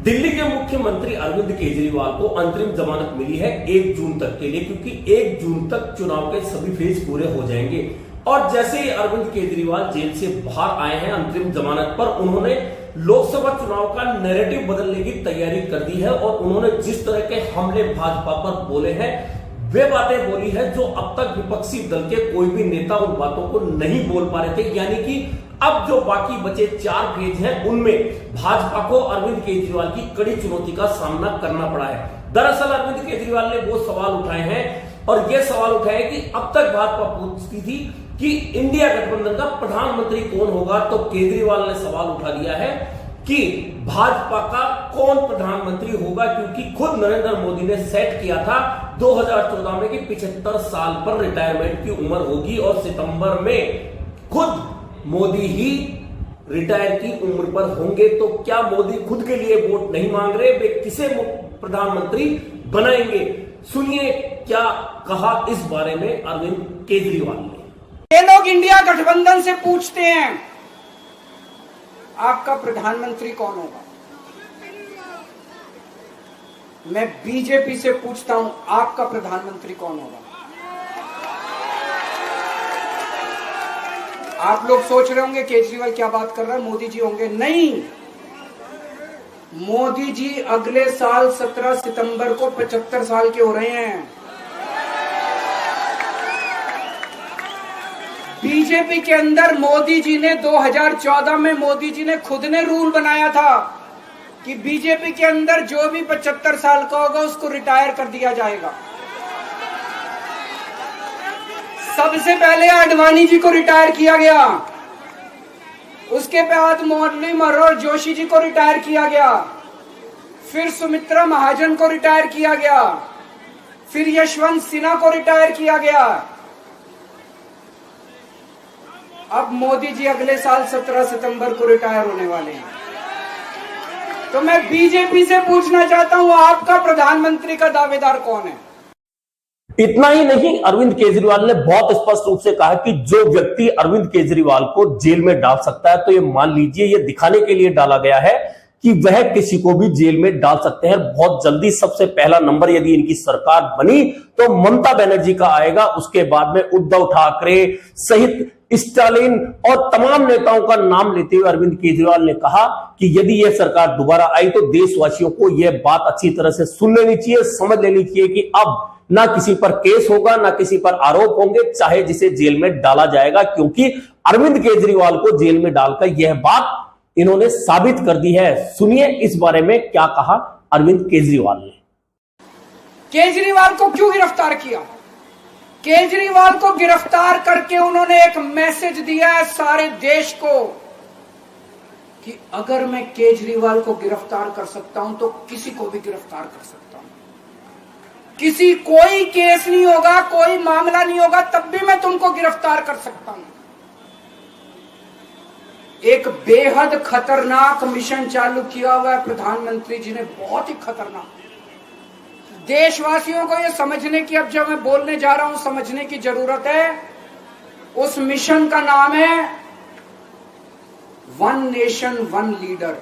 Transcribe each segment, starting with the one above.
दिल्ली के मुख्यमंत्री अरविंद केजरीवाल को अंतरिम जमानत मिली है 1 जून तक के लिए, क्योंकि 1 जून तक चुनाव के सभी फेज पूरे हो जाएंगे। और जैसे ही अरविंद केजरीवाल जेल से बाहर आए हैं अंतरिम जमानत पर, उन्होंने लोकसभा चुनाव का नैरेटिव बदलने की तैयारी कर दी है और उन्होंने जिस तरह के हमले भाजपा पर बोले हैं वे बातें बोली है जो अब तक विपक्षी दल के कोई भी नेता उन बातों को नहीं बोल पा रहे थे। यानी कि अब जो बाकी बचे 4 फेज हैं उनमें भाजपा को अरविंद केजरीवाल की कड़ी चुनौती का सामना करना पड़ा है। दरअसल अरविंद केजरीवाल ने वो सवाल उठाए हैं और ये सवाल उठाए कि अब तक भाजपा पूछती थी कि इंडिया गठबंधन का प्रधानमंत्री कौन होगा, तो केजरीवाल ने सवाल उठा दिया है कि भाजपा का कौन प्रधानमंत्री होगा, क्योंकि खुद नरेंद्र मोदी ने सेट किया था 2014 में कि 75 साल पर रिटायरमेंट की उम्र होगी और सितंबर में खुद मोदी ही रिटायर की उम्र पर होंगे। तो क्या मोदी खुद के लिए वोट नहीं मांग रहे, वे किसे प्रधानमंत्री बनाएंगे? सुनिए क्या कहा इस बारे में अरविंद केजरीवाल ने। ये लोग इंडिया गठबंधन से पूछते हैं आपका प्रधानमंत्री कौन होगा। मैं बीजेपी से पूछता हूं आपका प्रधानमंत्री कौन होगा। आप लोग सोच रहे होंगे केजरीवाल क्या बात कर रहा है, मोदी जी होंगे। नहीं, मोदी जी अगले साल 17 सितंबर को 75 साल के हो रहे हैं। बीजेपी के अंदर मोदी जी ने 2014 में मोदी जी ने खुद ने रूल बनाया था कि बीजेपी के अंदर जो भी 75 साल का होगा उसको रिटायर कर दिया जाएगा। सबसे पहले आडवाणी जी को रिटायर किया गया, उसके बाद मुरली मनोहर जोशी जी को रिटायर किया गया, फिर सुमित्रा महाजन को रिटायर किया गया, फिर यशवंत सिन्हा को रिटायर किया गया। अब मोदी जी अगले साल 17 सितंबर को रिटायर होने वाले हैं। तो मैं बीजेपी से पूछना चाहता हूं आपका प्रधानमंत्री का दावेदार कौन है? इतना ही नहीं, अरविंद केजरीवाल ने बहुत स्पष्ट रूप से कहा कि जो व्यक्ति अरविंद केजरीवाल को जेल में डाल सकता है, तो ये मान लीजिए ये दिखाने के लिए डाला गया है कि वह किसी को भी जेल में डाल सकते हैं। बहुत जल्दी सबसे पहला नंबर यदि इनकी सरकार बनी तो ममता बनर्जी का आएगा, उसके बाद में उद्धव ठाकरे सहित स्टालिन और तमाम नेताओं का नाम लेते हुए अरविंद केजरीवाल ने कहा कि यदि यह सरकार दोबारा आई तो देशवासियों को यह बात अच्छी तरह से सुन लेनी चाहिए, समझ लेनी चाहिए कि अब ना किसी पर केस होगा, ना किसी पर आरोप होंगे, चाहे जिसे जेल में डाला जाएगा, क्योंकि अरविंद केजरीवाल को जेल में डालकर यह बात इन्होंने साबित कर दी है। सुनिए इस बारे में क्या कहा अरविंद केजरीवाल ने। केजरीवाल को क्यों गिरफ्तार किया? केजरीवाल को गिरफ्तार करके उन्होंने एक मैसेज दिया है सारे देश को कि अगर मैं केजरीवाल को गिरफ्तार कर सकता हूं तो किसी को भी गिरफ्तार कर सकता हूं। कोई केस नहीं होगा, कोई मामला नहीं होगा, तब भी मैं तुमको गिरफ्तार कर सकता हूं। एक बेहद खतरनाक मिशन चालू किया हुआ है प्रधानमंत्री जी ने, बहुत ही खतरनाक। देशवासियों को यह समझने की, अब जब मैं बोलने जा रहा हूं, समझने की जरूरत है। उस मिशन का नाम है वन नेशन वन लीडर।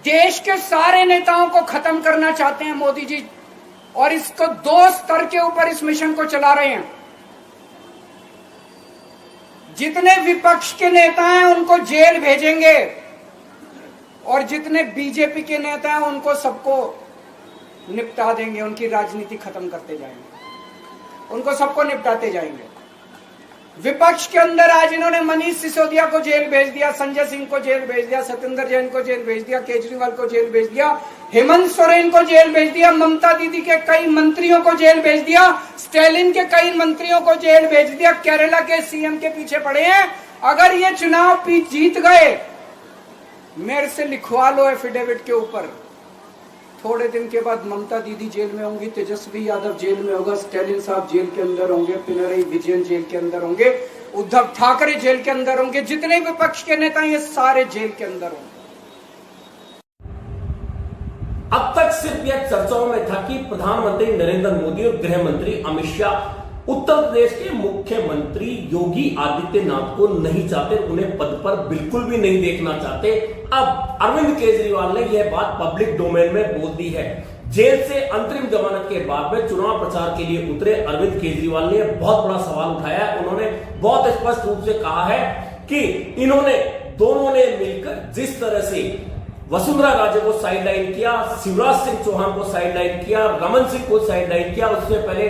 देश के सारे नेताओं को खत्म करना चाहते हैं मोदी जी, और इसको 2 स्तर के ऊपर इस मिशन को चला रहे हैं। जितने विपक्ष के नेता हैं उनको जेल भेजेंगे और जितने बीजेपी के नेता हैं उनको सबको निपटा देंगे, उनकी राजनीति खत्म करते जाएंगे, उनको सबको निपटाते जाएंगे। विपक्ष के अंदर आज इन्होंने मनीष सिसोदिया को जेल भेज दिया, संजय सिंह को जेल भेज दिया, सत्येंद्र जैन को जेल भेज दिया, केजरीवाल को जेल भेज दिया, हेमंत सोरेन को जेल भेज दिया, ममता दीदी के कई मंत्रियों को जेल भेज दिया, स्टालिन के कई मंत्रियों को जेल भेज दिया, केरला के सीएम के पीछे पड़े हैं। अगर ये चुनाव जीत गए, मेरे से लिखवा लो एफिडेविट के ऊपर, थोड़े दिन के बाद ममता दीदी जेल में होंगी, तेजस्वी यादव जेल में होगा, स्टालिन साहब जेल के अंदर होंगे, पिनरई विजयन जेल के अंदर होंगे, उद्धव ठाकरे जेल के अंदर होंगे, जितने विपक्ष के नेता ये सारे जेल के अंदर होंगे। अब तक सिर्फ यह चर्चाओं में था कि प्रधानमंत्री नरेंद्र मोदी और गृह मंत्री अमित शाह उत्तर प्रदेश के मुख्यमंत्री योगी आदित्यनाथ को नहीं चाहते, उन्हें पद पर बिल्कुल भी नहीं देखना चाहते। अब अरविंद केजरीवाल ने यह बात पब्लिक डोमेन में बोल दी है। जेल से अंतरिम जमानत के बाद में चुनाव प्रचार के लिए उतरे अरविंद केजरीवाल ने बहुत बड़ा सवाल उठाया है। उन्होंने बहुत स्पष्ट रूप से कहा है कि इन्होंने दोनों ने मिलकर जिस तरह से वसुंधरा राजे को साइडलाइन किया, शिवराज सिंह चौहान को साइडलाइन किया, रमन सिंह को साइडलाइन किया, उससे पहले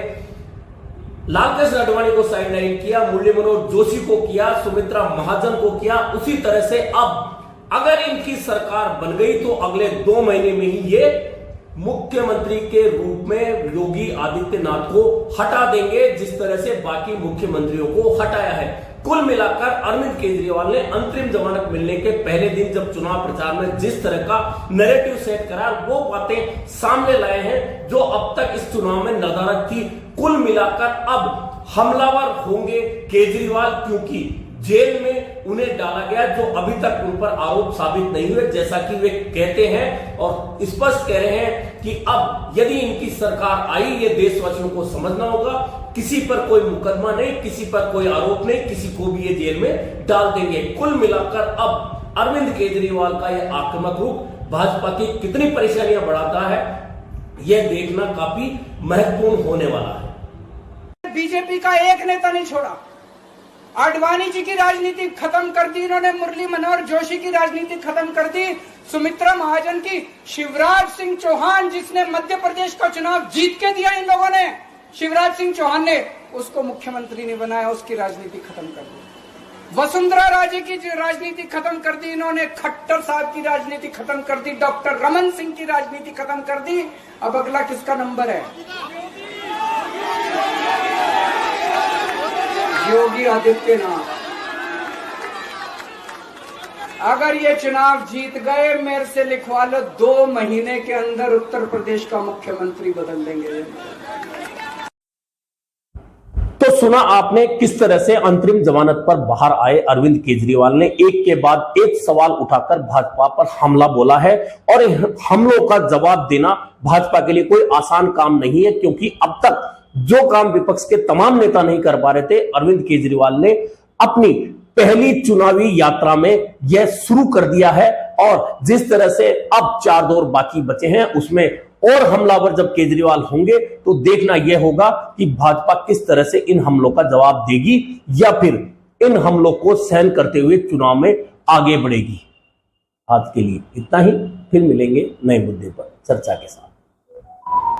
लालकृष्ण आडवाणी को साइडलाइन किया, मुरली मनोहर जोशी को किया, सुमित्रा महाजन को किया, उसी तरह से अब अगर इनकी सरकार बन गई तो अगले 2 महीने में ही ये मुख्यमंत्री के रूप में योगी आदित्यनाथ को हटा देंगे, जिस तरह से बाकी मुख्यमंत्रियों को हटाया है। कुल मिलाकर अरविंद केजरीवाल ने अंतरिम जमानत मिलने के पहले दिन जब चुनाव प्रचार में जिस तरह का नैरेटिव सेट करा, वो बातें सामने लाए हैं जो अब तक इस चुनाव में नदारद थी। कुल मिलाकर अब हमलावर होंगे केजरीवाल, क्योंकि जेल में उन्हें डाला गया जो अभी तक उन पर आरोप साबित नहीं हुए, जैसा कि वे कहते हैं और स्पष्ट कह रहे हैं कि अब यदि इनकी सरकार आई, ये देशवासियों को समझना होगा, किसी पर कोई मुकदमा नहीं, किसी पर कोई आरोप नहीं, किसी को भी ये जेल में डाल देंगे। कुल मिलाकर अब अरविंद केजरीवाल का यह आक्रामक रूप भाजपा की कितनी परेशानियां बढ़ाता है, यह देखना काफी महत्वपूर्ण होने वाला है। बीजेपी का एक नेता नहीं छोड़ा। आडवाणी जी की राजनीति खत्म कर दी इन्होंने, मुरली मनोहर जोशी की राजनीति खत्म कर दी, सुमित्रा महाजन की, शिवराज सिंह चौहान जिसने मध्य प्रदेश का चुनाव जीत के दिया इन लोगों ने, शिवराज सिंह चौहान ने उसको मुख्यमंत्री नहीं बनाया, उसकी राजनीति खत्म कर दी। वसुंधरा राजे की राजनीति खत्म कर दी इन्होंने, खट्टर साहब की राजनीति खत्म कर दी, डॉक्टर रमन सिंह की राजनीति खत्म कर दी। अब अगला किसका नंबर है? योगी आदित्यनाथ। अगर ये चुनाव जीत गए, मेरे से लिखवा लो, 2 महीने के अंदर उत्तर प्रदेश का मुख्यमंत्री बदल देंगे। तो सुना आपने किस तरह से अंतरिम जमानत पर बाहर आए अरविंद केजरीवाल ने एक के बाद एक सवाल उठाकर भाजपा पर हमला बोला है, और हमलों का जवाब देना भाजपा के लिए कोई आसान काम नहीं है, क्योंकि अब तक जो काम विपक्ष के तमाम नेता नहीं कर पा रहे थे, अरविंद केजरीवाल ने अपनी पहली चुनावी यात्रा में यह शुरू कर दिया है। और जिस तरह से अब 4 दौर बाकी बचे हैं, उसमें और हमलावर जब केजरीवाल होंगे तो देखना यह होगा कि भाजपा किस तरह से इन हमलों का जवाब देगी या फिर इन हमलों को सहन करते हुए चुनाव में आगे बढ़ेगी। आज के लिए इतना ही, फिर मिलेंगे नए मुद्दे पर चर्चा के साथ।